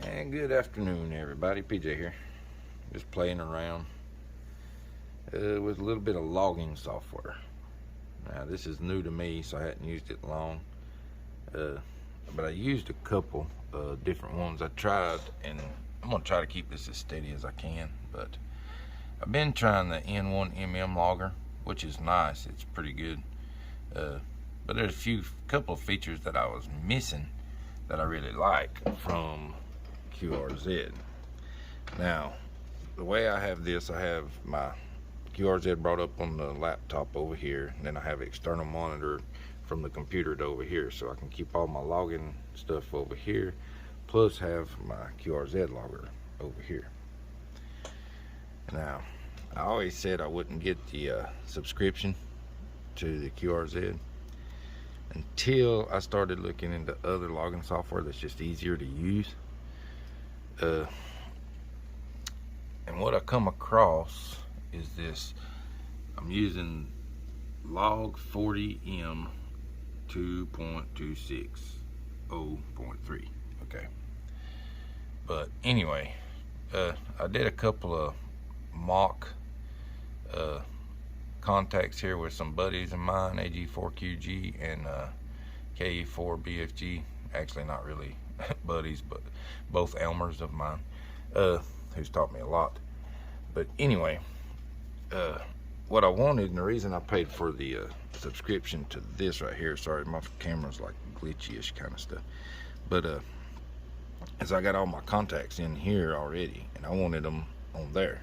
And good afternoon, everybody. PJ here. Just playing around with a little bit of logging software. Now, this is new to me, so I hadn't used it long. But I used a couple different ones I tried, and I'm going to try to keep this as steady as I can. But I've been trying the N1MM logger, which is nice. It's pretty good. But there's a couple of features that I was missing that I really like from QRZ. Now, the way I have this, I have my QRZ brought up on the laptop over here, and then I have an external monitor from the computer to over here, so I can keep all my logging stuff over here, plus have my QRZ logger over here. Now, I always said I wouldn't get the subscription to the QRZ until I started looking into other logging software that's just easier to use. And what I come across is this. I'm using LOG40M 2.260.3. Okay. But anyway, I did a couple of mock contacts here with some buddies of mine, AG4QG and KE4BFG. Actually, not really buddies, but both Elmers of mine, who's taught me a lot. But anyway, what I wanted, and the reason I paid for the subscription to this right here, sorry, my camera's like glitchy-ish kind of stuff, but as I got all my contacts in here already, and I wanted them on there.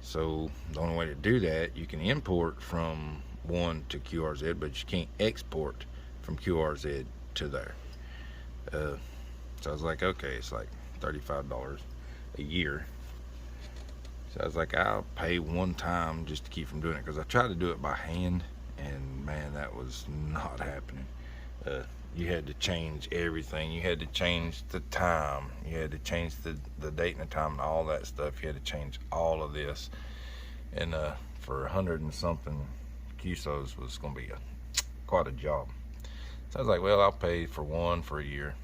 So the only way to do that, you can import from one to QRZ, but you can't export from QRZ to there. So I was like, okay, it's like $35 a year. So I was like, I'll pay one time just to keep from doing it, because I tried to do it by hand, and man, that was not happening. You had to change everything. You had to change the time. You had to change the date and the time and all that stuff. You had to change all of this. And for 100 and something QSOs was going to be quite a job. So I was like, well, I'll pay for one for a year.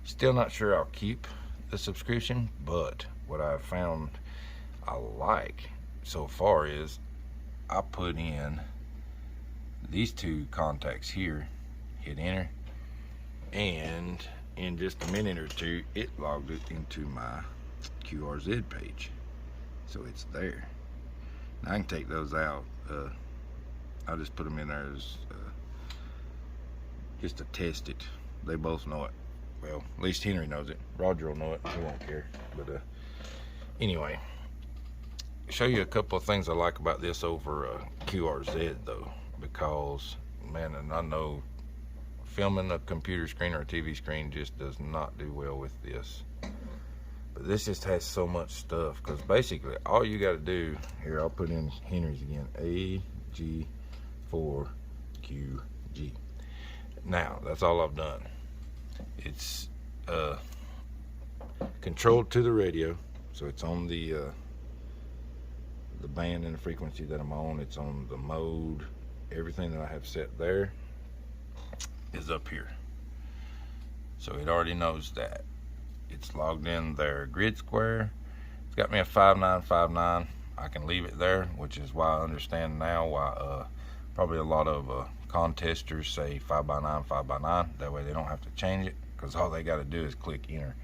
Still not sure I'll keep the subscription, but what I've found I like so far is I put in these two contacts here, hit enter, and in just a minute or two it logged it into my QRZ page, so it's there. Now I can take those out. I'll just put them in there as just to test it. They both know it. Well, at least Henry knows it. Roger will know it. He won't care. But anyway, show you a couple of things I like about this over QRZ though, because man, and I know filming a computer screen or a TV screen just does not do well with this. But this just has so much stuff, because basically all you got to do here, I'll put in Henry's again, AG4QG. Now that's all I've done. It's controlled to the radio, so it's on the band and the frequency that I'm on. It's on the mode. Everything that I have set there is up here, so it already knows that. It's logged in there. Grid square, it's got me a 5959. I can leave it there, which is why I understand now why probably a lot of contesters say 5x9, 5x9. That way they don't have to change it, because all they got to do is click enter.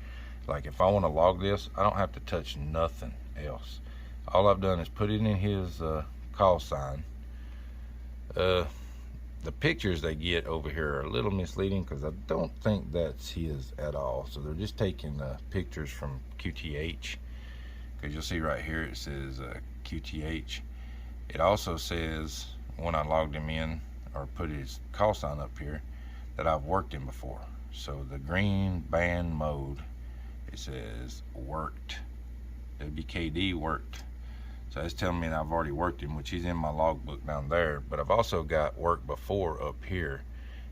Like if I want to log this, I don't have to touch nothing else. All I've done is put it in his call sign. The pictures they get over here are a little misleading, because I don't think that's his at all. So they're just taking pictures from QTH, because you'll see right here it says QTH. It also says when I logged him in or put his call sign up here that I've worked him before. So the green band mode, it says worked, WKD worked. So that's telling me that I've already worked him, which he's in my logbook down there. But I've also got work before up here,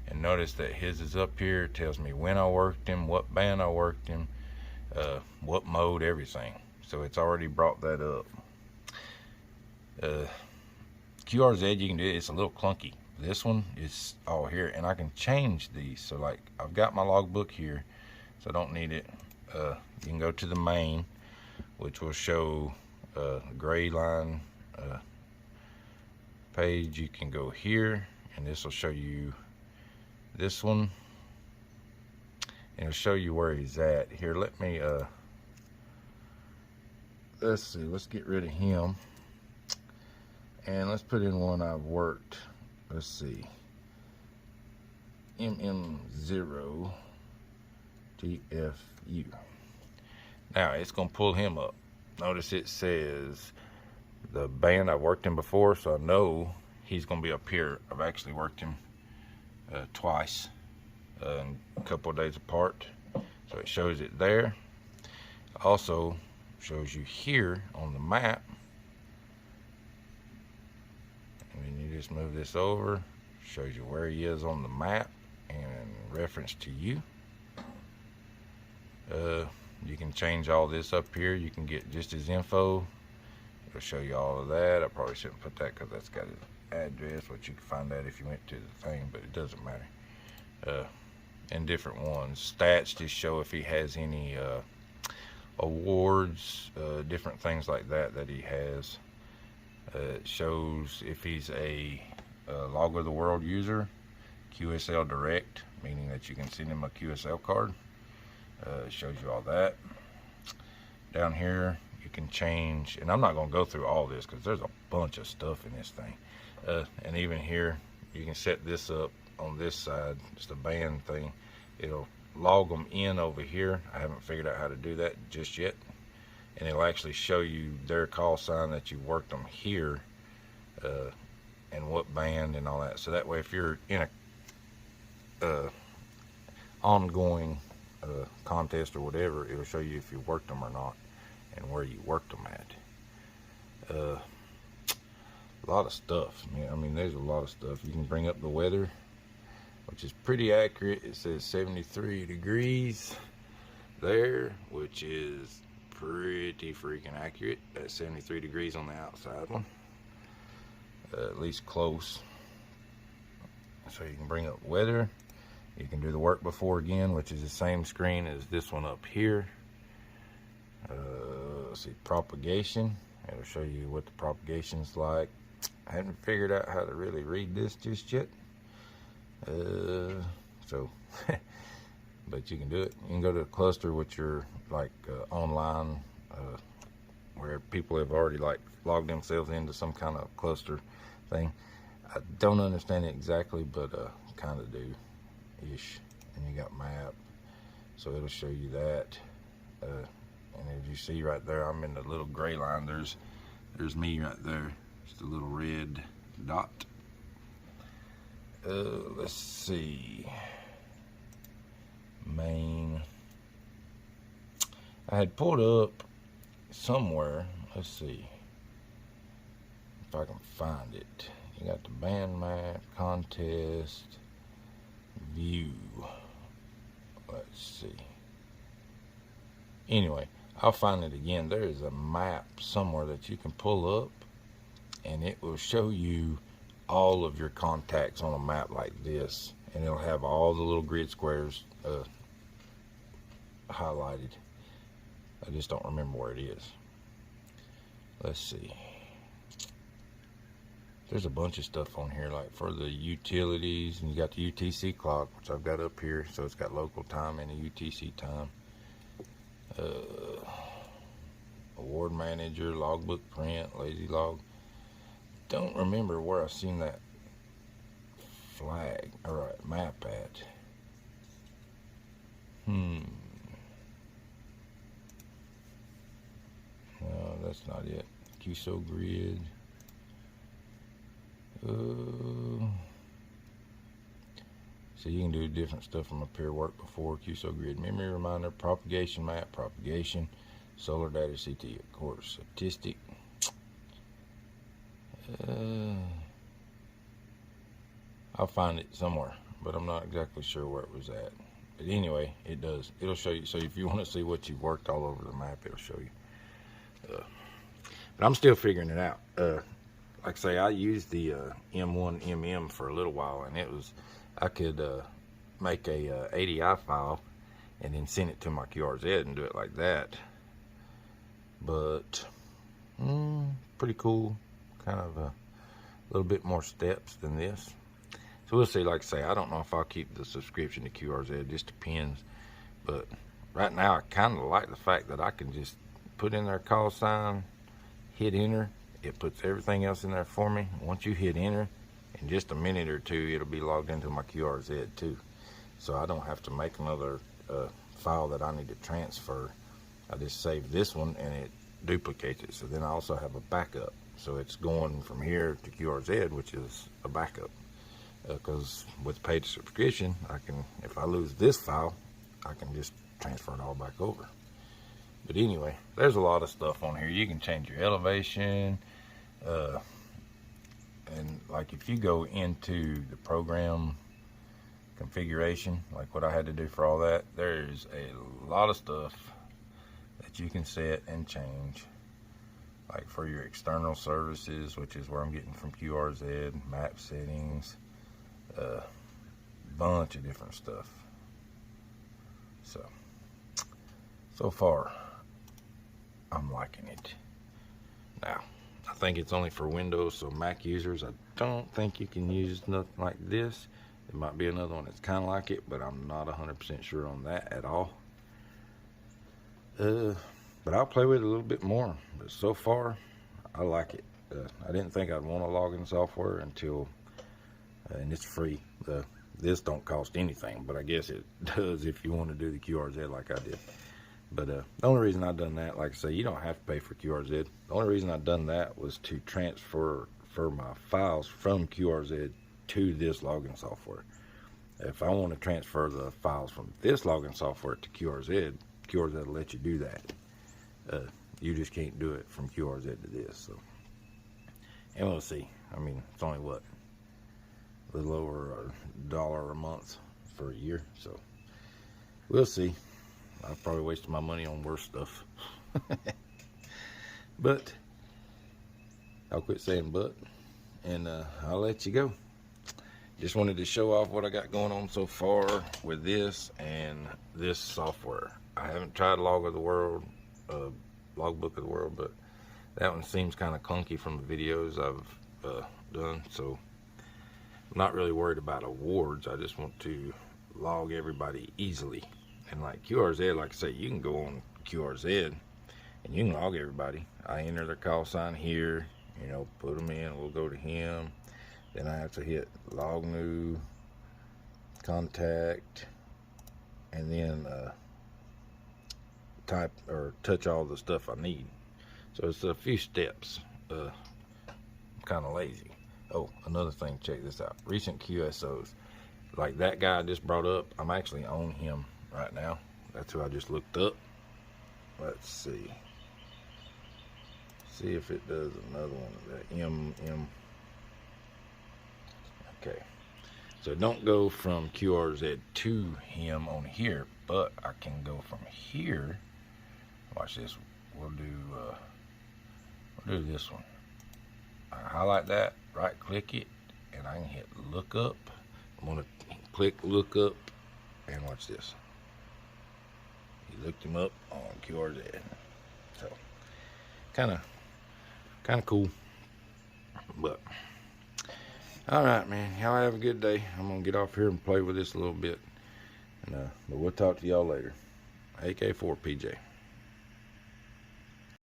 and notice that his is up here. It tells me when I worked him, what band I worked him, what mode, everything. So it's already brought that up. QRZ, you can do it. It's a little clunky. This one is all here, and I can change these. So like I've got my logbook here, so I don't need it. you can go to the main, which will show a gray line page. You can go here, and this will show you this one, and it'll show you where he's at. Here, let me let's see, let's get rid of him, and let's put in one I've worked. Let's see, MM0 TFU. Now it's gonna pull him up. Notice it says the band I've worked him before, so I know he's gonna be up here. I've actually worked him twice, a couple of days apart, so it shows it there. Also shows you here on the map, and then you just move this over, shows you where he is on the map and reference to you. You can change all this up here. You can get just his info. It'll show you all of that. I probably shouldn't put that because that's got his address, which you can find that if you went to the thing, but it doesn't matter. And different ones. Stats just show if he has any awards, different things like that that he has. It shows if he's a Log of the World user, QSL Direct, meaning that you can send him a QSL card. It shows you all that. Down here you can change, and I'm not going to go through all this because there's a bunch of stuff in this thing. And even here you can set this up on this side. It's the band thing. It'll log them in over here. I haven't figured out how to do that just yet, and it'll actually show you their call sign that you worked them here, and what band and all that. So that way if you're in a ongoing contest or whatever, it'll show you if you worked them or not and where you worked them at. A lot of stuff, man. I mean, there's a lot of stuff. You can bring up the weather, which is pretty accurate. It says 73 degrees there, which is pretty freaking accurate. That's 73 degrees on the outside one, at least close. So you can bring up weather. You can do the work before again, which is the same screen as this one up here. Let's see, propagation. It'll show you what the propagation's like. I haven't figured out how to really read this just yet. So, but you can do it. You can go to a cluster with your online, where people have already logged themselves into some kind of cluster thing. I don't understand it exactly, but kind of do ish. And you got map, so it'll show you that. And as you see right there, I'm in the little gray line. There's me right there. Just a little red dot. Let's see. Main. I had pulled up somewhere. Let's see if I can find it. You got the band map, contest, view. Let's see. Anyway, I'll find it again. There is a map somewhere that you can pull up, and it will show you all of your contacts on a map like this, and it'll have all the little grid squares highlighted. I just don't remember where it is. Let's see. There's a bunch of stuff on here, like for the utilities, and you got the UTC clock, which I've got up here, so it's got local time and a UTC time. Award manager, logbook print, lazy log. Don't remember where I seen that flag, alright, map at. No, that's not it. QSO grid. So you can do different stuff from up here. Work before, QSO grid, memory reminder, propagation map, propagation, solar data, CT, of course, statistic. I'll find it somewhere, but I'm not exactly sure where it was at. But anyway, it does. It'll show you. So if you want to see what you've worked all over the map, it'll show you. But I'm still figuring it out. Like I say, I used the M1MM for a little while, and it was, I could make a ADI file and then send it to my QRZ and do it like that. But pretty cool. Kind of a little bit more steps than this. So we'll see. Like I say, I don't know if I'll keep the subscription to QRZ. It just depends. But right now, I kind of like the fact that I can just put in their call sign, hit enter. It puts everything else in there for me. Once you hit enter, in just a minute or two, it'll be logged into my QRZ too. So I don't have to make another file that I need to transfer. I just save this one and it duplicates it. So then I also have a backup. So it's going from here to QRZ, which is a backup. Because with paid subscription, I can, if I lose this file, I can just transfer it all back over. But anyway, there's a lot of stuff on here. You can change your elevation, and like if you go into the program configuration, like what I had to do for all that, there's a lot of stuff that you can set and change. Like for your external services, which is where I'm getting from QRZ, map settings, bunch of different stuff. So far, I'm liking it. Now, I think it's only for Windows, so Mac users, I don't think you can use nothing like this. There might be another one that's kind of like it, but I'm not 100% sure on that at all. But I'll play with it a little bit more. But so far, I like it. I didn't think I'd want to log in software until, and it's free. This don't cost anything, but I guess it does if you want to do the QRZ like I did. But the only reason I've done that, like I say, you don't have to pay for QRZ. The only reason I've done that was to transfer my files from QRZ to this login software. If I want to transfer the files from this login software to QRZ, QRZ will let you do that. You just can't do it from QRZ to this. So, and we'll see. I mean, it's only what, a little over $1 a month for a year. So we'll see. I've probably wasted my money on worse stuff. But I'll quit saying but, and I'll let you go. Just wanted to show off what I got going on so far with this and this software. I haven't tried Logbook of the World, but that one seems kind of clunky from the videos I've done. So I'm not really worried about awards. I just want to log everybody easily. And like QRZ, like I say, you can go on QRZ and you can log everybody. I enter their call sign here, you know, put them in, we'll go to him. Then I have to hit log new, contact, and then type or touch all the stuff I need. So it's a few steps. I'm kind of lazy. Oh, another thing, check this out. Recent QSOs. Like that guy I just brought up, I'm actually on him right now. That's who I just looked up. Let's see. See if it does another one. The M. Okay. So it don't go from QRZ to him on here, but I can go from here. Watch this. We'll do this one. I highlight that, right click it, and I can hit Lookup. I'm gonna click Lookup, and watch this. He looked him up on QRZ. So kind of cool. But all right, man, y'all have a good day. I'm gonna get off here and play with this a little bit, and but we'll talk to y'all later. AK4 PJ.